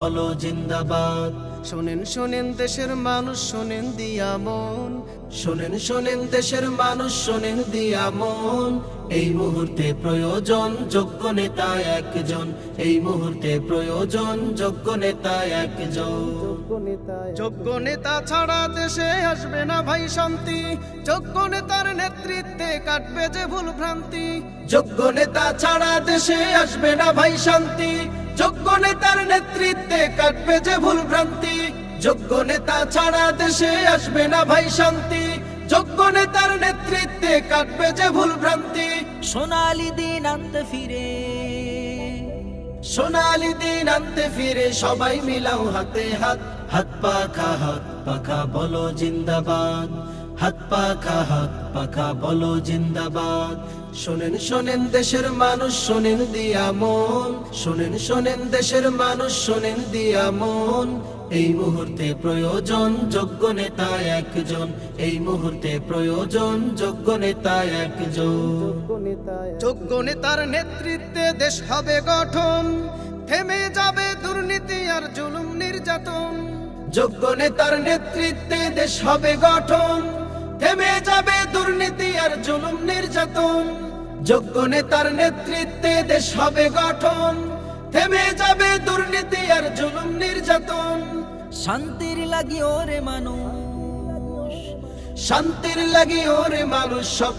বলো জিন্দাবাদ। শোনেন শোনেন দেশের মানুষ, শোনেন দিয়া মন, শোনেন শোনেন দেশের মানুষ, শোনেন দিয়া মন। এই মুহূর্তে প্রয়োজন যোগ্য নেতা একজন, এই মুহূর্তে প্রয়োজন যোগ্য নেতা একজন। যোগ্য নেতা ছাড়া দেশে আসবে না ভাই শান্তি, যোগ্য নেতার নেতৃত্বে কাটবে যে ভুল ভ্রান্তি। যোগ্য নেতা ছাড়া দেশে আসবে না ভাই শান্তি, যোগ্য নেতার নেতৃত্বে কাটবে যে ভুল ভ্রান্তি। যোগ্য নেতা ছাড়া দেশে আসবে না ভাই শান্তি, যোগ্য নেতার নেতৃত্বে কাটবে যে ভুল ভ্রান্তি। সোনালি দিন আনতে ফিরে, সোনালি দিন আনতে ফিরে সবাই মিলাও হাতে হাত, হাত পাখা বলো জিন্দাবাদ, হাত পাখা বলো জিন্দাবাদ। শোনেন শোনেন দেশের মানুষ, শোনেন দিয়া মন, শোনেন শোনেন দেশের মানুষ, শোনেন দিয়া মন। এই মুহূর্তে প্রয়োজন যোগ্য নেতা একজন, এই মুহূর্তে প্রয়োজন যোগ্য নেতা একজন। যোগ্য নেতার নেতৃত্বে দেশ হবে গঠন, থেমে যাবে দুর্নীতি আর জুলুম নির্যাতন। যোগ্য নেতার নেতৃত্বে দেশ হবে গঠন, থেমে যাবে দুর্নীতি আর জুলুম নির্যাতন। যোগ্য নেতার নেতৃত্বে দেশ হবে গঠন, থেমে যাবে দুর্নীতি আর জুলুম নির্যাতন। শান্তির লাগি ওরে মানুষ, শান্তির লাগি ওরে মানুষ সব